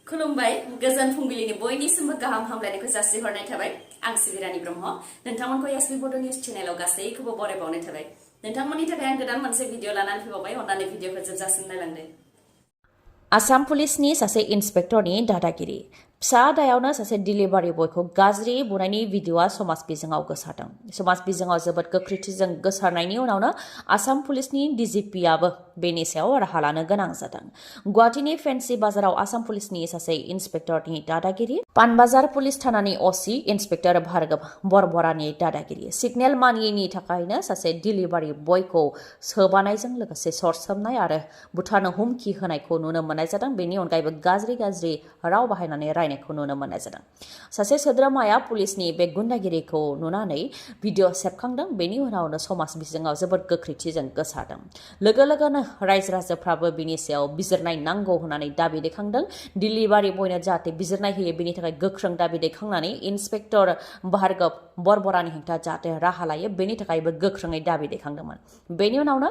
खुलुमबाय गोजोन फुंबिलिनि बयनिसिमबो गाहाम हामलायनायखौ जासिहरनाय थाबाय आं सिबि रानी ब्रह्म नोंथांमोनखौ एसबी बड निउज चेनेलाव गासैखौबो बरायबावनाय थाबाय नोंथांमोननि थाखाय आं गोदान मोनसे भिडिअ लानानै फैबावबाय अन्नानै भिडिअखौ जोबजासिम नायलांदो आसाम पुलिसनि सासे इन्सपेक्टरनि दादागिरि फिसा दायावनो सासे डिलिभारि बयखौ गाज्रि बुनायनि भिडिअआ समाज बिजोङाव गोसारदों समाज बिजोङाव जोबोद गोख्रैथिजों गोसारनायनि उनावनो आसाम पुलिसनि डिजिपिआबो बेनि सायाव राहा लानो गोनां जादों गुवाहाटीनि फेन्सि बाजाराव आसाम पुलिसनि सासे इन्सपेक्टरनि दादागिरि पानबाजार पुलिस थानानि असि इन्सपेक्टर भार्गव बरबरानि दादागिरि सिगनेल मानियैनि थाखायनो सासे डिलिभारि बयखौ सोबानायजों लोगोसे सरसोमनाय आरो बुथारनो हुमखि होनायखौ नुनो मोननाय जादों बेनि अनगायैबो गाज्रि राव बाहायनानै रायनायखौ नुनो मोननाय जादों सासे सोद्रोमाया पुलिसनि बे गुन्डागिरिखौ नुनानै भिडिअ सेबखांदों बेनि उनावनो समाज बिजोङाव जोबोद गोख्रैथिजों गोसारदों लोगो लोगोनो रायजो राजाफ्राबो बिनि सायाव बिजिरनाय नांगौ होननानै दाबि दैखांदों डिलिभारि बयनो जाहाथे बिजिरनाय होयो बेनि थाखाय गोख्रों दाबि दैखांनानै इन्सपेक्टर भार्गव बरबरानि हेंथा जाहाथे राहा लायो बेनि थाखायबो गोख्रोङै दाबि दैखांदोंमोन बेनि उनावनो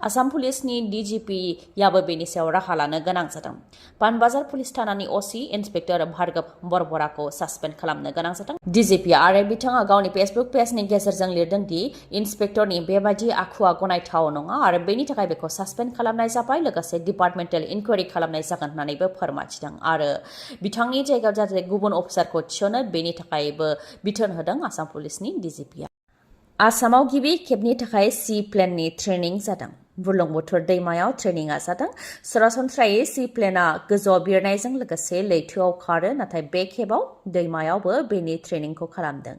आसाम पुलिसनि डिजिपियाबो बेनि सायाव राहा लानो गोनां जादों पानबाजार पुलिस थानानि असि इन्सपेक्टर भार्गव बरबराखौ सासपेन्ड खालामनो गोनां जादों डिजिपिआ आरो बिथाङा गावनि फेसबुक पेजनि गेजेरजों लिरदों दि इन्सपेक्टरनि बेबायदि आखुआ गनायथाव नङा आरो बेनि थाखाय बेखौ सासपेन्ड खालामनाय जाबाय लोगोसे डिपार्टमेन्टेल इनकुवारि खालामनाय जागोन होननानैबो फोरमायथिदों आरो बिथांनि जायगायाव जाहाथे गुबुन अफिसारखौ थिसनो बेनि थाखायबो बिथोन होदों आसाम पुलिसनि डिजिपिआ आसामाव गिबि खेबनि थाखाय सी प्लेननि ट्रेनिं जादों बुरलुंबुथुर दैमायाव ट्रेनिंआ जादों सरासनस्रायै सी प्लेनआ गोजौआव बिरनायजों लोगोसे लैथोआव खारो नाथाय बे खेबाव दैमायावबो बेनि ट्रेनिंखौ खालामदों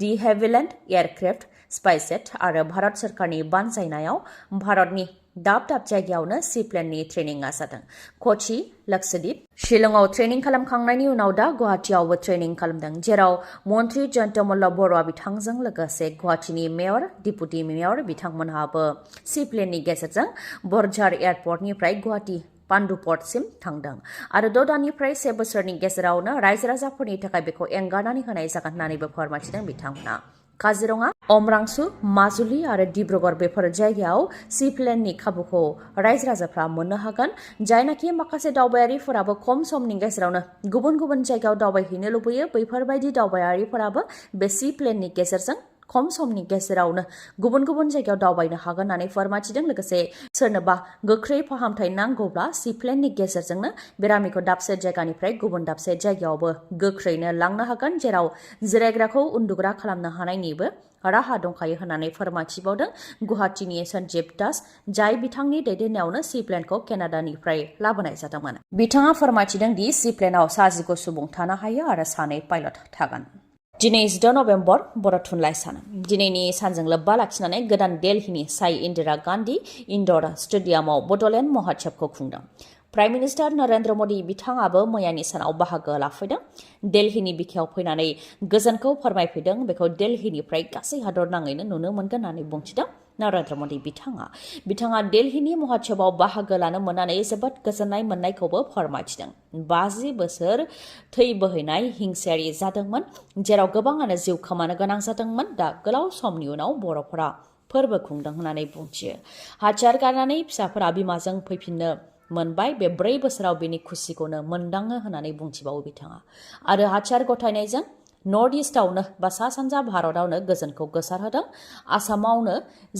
दि हेभिलेन्ड एयारक्राफ्ट स्पाइसजेट आरो भारत सोरखारनि बानजायनायाव भारतनि दाब जायगायावनो सी प्लेननि ट्रेनिंआ जादों कची लक्षद्वीप शिलंआव ट्रेनिं खालामखांनायनि उनाव दा गुवाहाटीआवबो ट्रेनिं खालामदों जेराव मन्त्रि जयन्तमल्ल बर'आ बिथांजों लोगोसे गुवाहाटीनि मेयर डिपुटि मेयर बिथांमोनहाबो सी प्लेननि गेजेरजों बरझार एयारपर्टनिफ्राय गुवाहाटी पान्डुपटसिम थांदों आरो 6 दाननिफ्राय 1 बोसोरनि गेजेरावनो रायजो राजाफोरनि थाखाय बेखौ एंगारनानै होनाय जागोन होननानैबो फोरमायथिदों बिथांमोना काजिरङा अमरांसु माजुलि आरो डिब्रुगड़ बेफोर जायगायाव सी प्लेननि खाबुखौ रायजो राजाफ्रा मोननो हागोन जायनाखि माखासे दावबायारिफोराबो खम समनि गेजेरावनो गुबुन जायगायाव दावबायहैनो लुबैयो बैफोरबायदि दावबायारिफोराबो बे सी प्लेननि गेजेरजों खम समनि गेजेरावनो गुबुन जायगायाव दावबायनो हागोन होननानै फोरमायथिदों लोगोसे सोरनोबा गोख्रै फाहामथाय नांगौब्ला सी प्लेननि गेजेरजोंनो बेरामिखौ दाबसे जायगानिफ्राय गुबुन दाबसे जायगायावबो गोख्रैनो लांनो हागोन जेराव जिरायग्राखौ उन्दुग्रा खालामनो हानायनिबो राहा दंखायो होननानै फोरमायथिबावदों गुवाहाटीनि सन्जीब दास जाय बिथांनि दैदेननायावनो सी प्लेनखौ केनाडानिफ्राय लाबोनाय जादोंमोन बिथाङा फोरमायथिदों दि सी प्लेनाव 19 सुबुं थानो हायो आरो 2 पाइलट थागोन दिनै 6 नभेम्बर बर' थुनलाइ सान दिनैनि सानजों लोब्बा लाखिनानै गोदान दिल्लीनि साई इन्दिरा गान्धी इनडर स्टेडियामाव बड'लेण्ड महोत्सबखौ खुंदों प्राइम मिनिस्टार नरेंद्र मदि बिथाङाबो मैयानि सानाव बाहागो लाफैदों दिल्लीनि बिखायाव फैनानै गोजोनखौ फोरमायफैदों बेखौ दिल्लीनिफ्राय गासै हादरनाङैनो नुनो मोनगोन होननानै बुंथिदों नरेंद्र मदि बिथाङा दिल्लीनि महोत्सबाव बाहागो लानो मोननानै जोबोद गोजोननाय मोननायखौबो फोरमायथिदों 50 बोसोर थै बोहैनाय हिंसायारि जादोंमोन जेराव गोबाङानो जिउ खोमानो गोनां जादोंमोन दा गोलाव समनि उनाव बर'फोरा फोरबो खुंदों होननानै बुंथियो हाथियार गारनानै फिसाफोरा बिमाजों फैफिननो मोनबाय बे 4 बोसोराव बेनि खुसिखौनो मोनदाङो होननानै बुंथिबावो बिथाङा आरो हाथियार गथायनायजों नर्थ इस्टआवनो बा सा सानजा भारतआवनो गोजोनखौ गोसारहोदों आसामावनो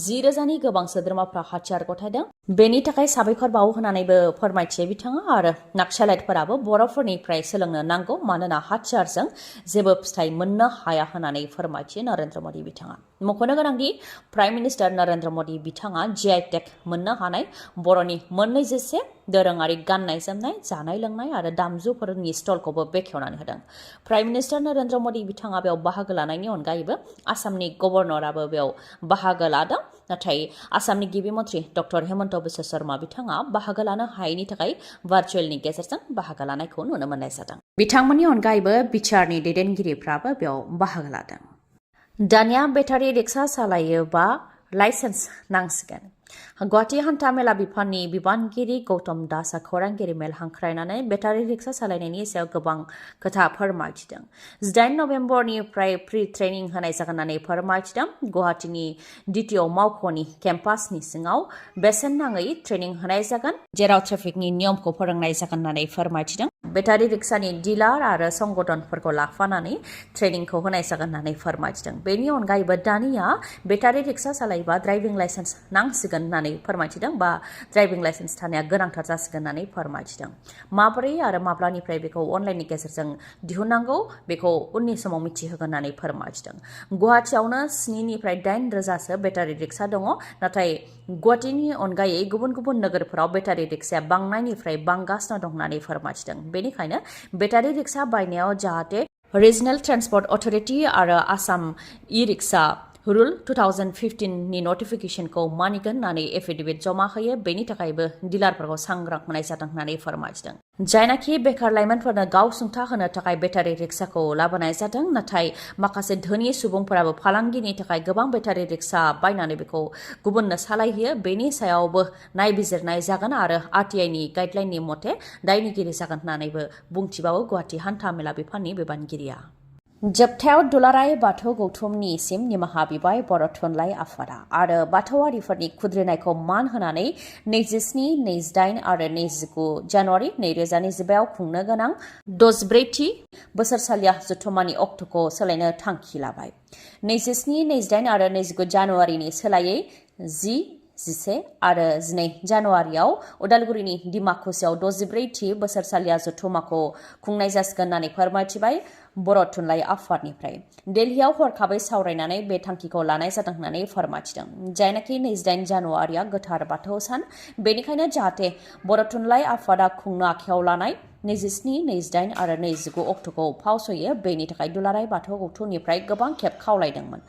10,000नि गोबां सोद्रोमाफ्रा हाथियार गथायदों बेनि थाखाय साबायखर बावो होननानैबो फोरमायथियो बिथाङा आरो नाक्सालाइटफोराबो बर'फोरनिफ्राय सोलोंनो नांगौ मानोना हाथियारजों जेबो फिथाइ मोननो हाया होननानै फोरमायथियो नरेंद्र मदि बिथाङा मख'नो गोनांदि प्राइम मिनिस्टार नरेंद्र मदि बिथाङा BTech मोननो हानाय बर'नि मोननैजिसे दोरोङारि गाननाय जोमनाय जानाय लोंनाय आरो दामजुफोरनि स्टलखौबो बेखेवनानै होदों प्राइम मिनिस्टार नरेंद्र मदि बिथाङा बेयाव बाहागो लानायनि अनगायैबो आसामनि गभर्नराबो बेयाव बाहागो लादों नाथाय आसामनि गिबि मन्त्रि डक्टर हेमन्त बिश्व शर्मा बिथाङा बाहागो लानो हायैनि थाखाय भार्चुवेलनि गेजेरजों बाहागो लानायखौ नुनो मोननाय जादों बिथांमोननि अनगायैबो बिटिआरनि दैदेनगिरिफ्राबो बेयाव बाहागो लादों दानिया बेटारि रिक्सा सालायोबा लाइसेन्स नांसिगोन गुवाहाटी हान्था मेला बिफाननि बिबानगिरि गौतम दासआ खौरांगिरि मेल हांख्रायनानै बेटारि रिक्सा सालायनायनि सायाव गोबां खोथा फोरमायथिदों। 18 नभेम्बरनिफ्राय फ्रि ट्रेनिं होनाय जागोन होननानै फोरमायथिदों। गुवाहाटीनि DTO मावख'नि केम्पासनि सिङाव बेसेन नाङै ट्रेनिं होनाय जागोन, जेराव ट्रेफिकनि नियमखौ फोरोंनाय जागोन होननानै फोरमायथिदों। बेटारि रिक्सानि डिलार आरो संगठनफोरखौ लाफानानै ट्रेनिंखौ होनाय जागोन होननानै फोरमायथिदों। बेनि अनगायैबो दानिया बेटारि रिक्सा सालायबा ड्राइभिं लाइसेन्स नांसिगोन होननानै फोरमायथिदों बा ड्राइभिं लाइसेन्स थानाया गोनांथार जासिगोन होननानै फोरमायथिदों। माबोरै आरो माब्लानिफ्राय बेखौ अनलाइननि गेजेरजों दिहुननांगौ बेखौ उननि समाव मिथिहोगोन होननानै फोरमायथिदों। गुवाहाटीयावनो 7 निफ्राय 8 रोजासो बेटारि रिक्सा दङ, नाथाय गुवाहाटीनि अनगायै गुबुन गुबुन नोगोरफोराव बेटारि रिक्साया बांनायनिफ्राय बांगासिनो दं होननानै फोरमायथिदों। बेनिखायनो बेटारि रिक्सा बायनायाव जाहाथे रिजनेल ट्रान्सपर्ट अथरिटि आरो आसाम इ-रिक्सा रुल 2015 नि नटिफिकेशनखौ मानिगोन होननानै एफिडेभिट जमा होयो, बेनि थाखायबो डिलारफोरखौ सांग्रां होनाय जादों होननानै फोरमायथिदों। जायनाखि बेकार लाइमोनफोरनो गावसुंथा होनो थाखाय बेटारि रिक्साखौ लाबोनाय जादों, नाथाय माखासे धोनि सुबुंफोराबो फालांगिनि थाखाय गोबां बेटारि रिक्सा बायनानै बेखौ गुबुननो सालायहोयो, बेनि सायावबो नायबिजिरनाय जागोन आरो RTI नि गाइडलाइननि मथे दायनिगिरि जागोन होननानैबो बुंथिबावो गुवाहाटी हान्था मेला बिफाननि बिबानगिरिया। जोबथायाव दुलाराय बाथौ गौथुमनिसिम निमाहा बिबाय बर' थुनलाइ आफादा आरो बाथौआरिफोरनि खुद्रिनायखौ मान होनानै 27, 28 आरो 29 जानुवारि 2025 खुंनो गोनां 64थि बोसोरसालिया जथुम्मानि अक्ट'खौ सोलायनो थांखि लाबाय। 27, 28 आरो 29 जानुवारिनि सोलायै 10, 11 आरो 12 जानुवारियाव उदालगुरिनि डिमाकुसियाव 64थि बोसोरसालिया जथुम्माखौ खुंनाय जासिगोन होननानै फोरमायथिबाय बर' थुनलाइ आफादनिफ्राय। दिल्लीयाव हरखाबै सावरायनानै बे थांखिखौ लानाय जादों होननानै फोरमायथिदों। जायनाखि 28 जानुवारिया गोथार बाथौ सान, बेनिखायनो जाहाथे बर' थुनलाइ आफादा खुंनो आखायाव लानाय 27, 28 आरो 29 अक्ट'खौ फावसयो, बेनि थाखाय दुलाराय बाथौ गौथुमनिफ्राय गोबां खेब खावलायदोंमोन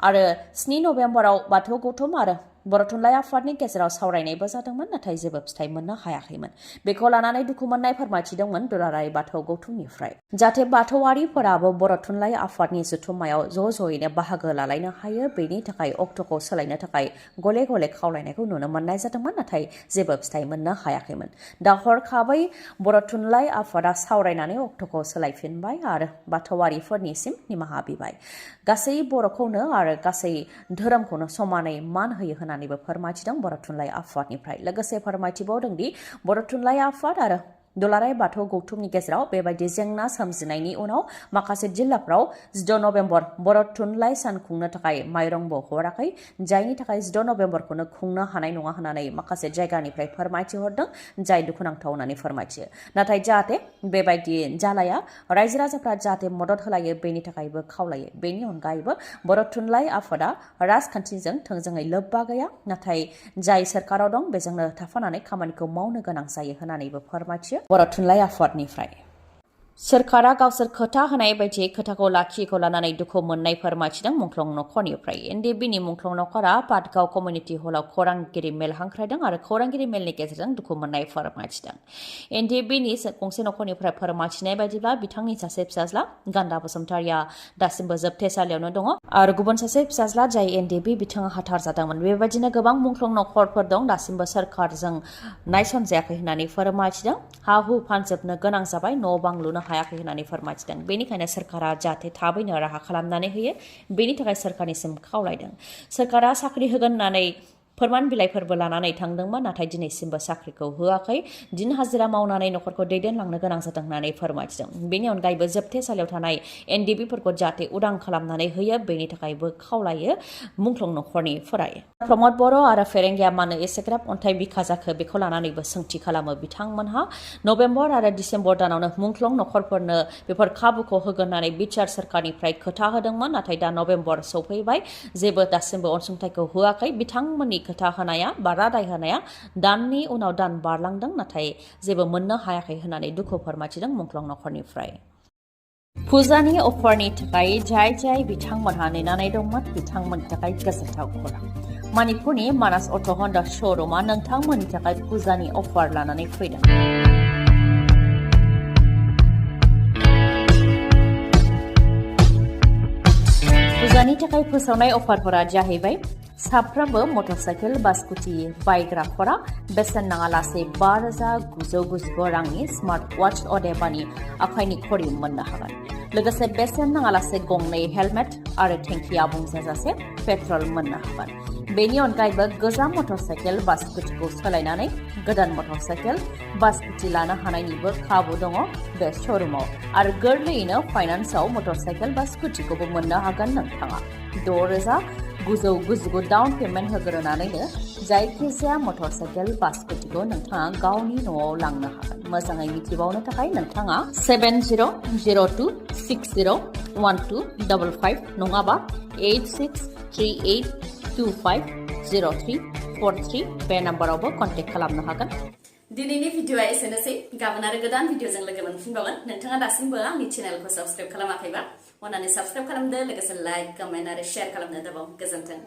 आरो 7 नभेम्बराव बाथौ गौथुम आरो बर' थुनलाइ आफादनि गेजेराव सावरायनायबो जादोंमोन, नाथाय जेबो फिथाइ मोननो हायाखैमोन। बेखौ लानानै दुखु मोननाय फोरमायथिदोंमोन दुलाराय बाथौ गौथुमनिफ्राय। जाहाथे बाथौआरिफोराबो बर' थुनलाइ आफादनि जथुम्मायाव ज'यैनो बाहागो लालायनो हायो, बेनि थाखाय अक्ट'खौ सोलायनो थाखाय गले गले खावलायनायखौ नुनो मोननाय जादोंमोन, नाथाय जेबो फिथाइ मोननो हायाखैमोन। दा हरखाबै बर' थुनलाइ आफादा सावरायनानै अक्ट'खौ सोलायफिनबाय आरो बाथौआरिफोरनिसिम निमाहा बिबाय। गासै बर'खौनो आरो गासै धोरोमखौनो समानै मान होयो होननानैबो फोरमायथिदों बर' थुनलाइ आफादनिफ्राय। लोगोसे फोरमायथिबावदों दि बर' थुनलाइ आफाद आरो दुलाराय बाथौ गौथुमनि गेजेराव बेबायदि जेंना सोमजिनायनि उनाव माखासे जिल्लाफ्राव 16 नभेम्बर बर' थुनलाइ सान खुंनो थाखाय माइरंबो हराखै, जायनि थाखाय 16 नभेम्बरखौनो खुंनो हानाय नङा होननानै माखासे जायगानिफ्राय फोरमायथिहरदों, जाय दुखुनांथाव होननानै फोरमायथियो। नाथाय जाहाथे बेबायदि जालाया, रायजो राजाफ्रा जाहाथे मदद होलायो, बेनि थाखायबो खावलायो। बेनि अनगायैबो बर' थुनलाइ आफादा राजखान्थिजों थोंजोङै लोब्बा गैया, नाथाय जाय सोरखाराव दं बेजोंनो थाफानानै खामानिखौ मावनो गोनां जायो होननानैबो फोरमायथियो बर' थुनलाइ आफादनिफ्राय। सोरखारा गावसोर खोथा होनाय बायदियै खोथाखौ लाखियैखौ लानानै दुखु मोननाय फोरमायथिदों मुंख्लं नखरनिफ्राय। NDBनि मुंख्लं नखरा पाटगाव कमिउनिटि हलाव खौरांगिरि मेल हांख्रायदों आरो खौरांगिरि मेलनि गेजेरजों दुखु मोननाय फोरमायथिदों। NDBनि गंसे नखरनिफ्राय फोरमायथिनाय बायदिब्ला बिथांनि सासे फिसाज्ला गान्दा बसुमतारिया दासिमबो जोबथेसालियावनो दङ आरो गुबुन सासे फिसाज्ला जाय NDB बिथाङा हाथार जादोंमोन। बेबायदिनो गोबां मुंख्लं नखरफोर दं दासिमबो सोरखारजों नायसनजायाखै होननानै फोरमायथिदों। हा हु फानजोबनो गोनां जाबाय, न' बां लुनो हायाखै होननानै फोरमायथिदों। बेनिखायनो सोरखारा जाहाथे थाबैनो राहा खालामनानै होयो, बेनि थाखाय सोरखारनिसिम खावलायदों। सोरखारा साख्रि होगोन होननानै फोरमान बिलाइफोरबो लानानै थांदोंमोन, नाथाय दिनैसिमबो साख्रिखौ होआखै। दिन हाजिरा मावनानै नखरखौ दैदेनलांनो गोनां जादों होननानै फोरमायथिदों। बेनि अनगायैबो जोबथेसालियाव थानाय NDBफोरखौ जाहाथे उदां खालामनानै होयो, बेनि थाखायबो खावलायो मुंख्लं नखरनिफोरा। प्रमद बर' आरो फेरेंगिया मानो एसेग्राब अन्थाइ बिखा जाखो, बेखौ लानानैबो सोंथि खालामो बिथांमोनहा। नभेम्बर आरो डिसेम्बर दानावनो मुंख्लं नखरफोरनो बेफोर खाबुखौ होगोन होननानै बिटिआर सोरखारनिफ्राय खोथा होदोंमोन, नाथाय दा नभेम्बर सौफैबाय, जेबो दासिमबो अनसुंथाइखौ होआखै। बिथांमोननि खोथा होनाया बा रादाय होनाया दाननि उनाव दान बारलांदों, नाथाय जेबो मोननो हायाखै होननानै दुखु फोरमायथिदों मुंख्लं नखरनिफ्राय। फुजानि अफारनि थाखाय जाय बिथांमोनहा नेनानै दंमोन, बिथांमोननि थाखाय गोजोनथाव खौरां। मणिपुरनि मानास अट' हन्डा श'रुमा नोंथांमोननि थाखाय फुजानि अफार लानानै फैदों। फुजानि थाखाय फोसावनाय अफारफोरा जाहैबाय साफ्रोमबो मटरसाइकेल बा स्कुटि बायग्राफोरा बेसेन नाङालासे 5,999 रांनि स्मार्ट वाच अदेबानि आखाइनि घड़ी मोननो हागोन। लोगोसे बेसेन नाङालासे गंनै हेलमेट आरो टेंकि आबुं जाजासे पेट्रल मोननो हागोन। बेनि अनगायैबो गोजाम मटरसाइकेल बा स्कुटिखौ सोलायनानै गोदान मटरसाइकेल बा स्कुटि लानो हानायनिबो खाबु दङ बे श'रुमाव आरो गोरलैयैनो फाइनान्सआव मटरसाइकेल बा स्कुटिखौबो मोननो हागोन नोंथाङा। 6,999 डाउन पेमेन्ट होग्रोनानैनो जायखिजाया मटरसाइकेल बा स्कुटिखौ नोंथाङा गावनि न'आव लांनो हागोन। मोजाङै मिथिबावनो थाखाय नोंथाङा 7002601255 नङाबा 8638250343 बे नाम्बारावबो कन्टेक्ट खालामनो हागोन। दिनैनि भिडिअआ एसेनोसै। गाबोन आरो गोदान भिडिअजों लोगो मोनफिनबावगोन। नोंथाङा दासिमबो आंनि चेनेलखौ साबस्क्राइब खालामाखैबा अन्नानै साबस्क्राइब खालामदो, लोगोसे लाइक, कमेन्ट आरो शेयार खालामनो दाबाव। गोजोन्थों।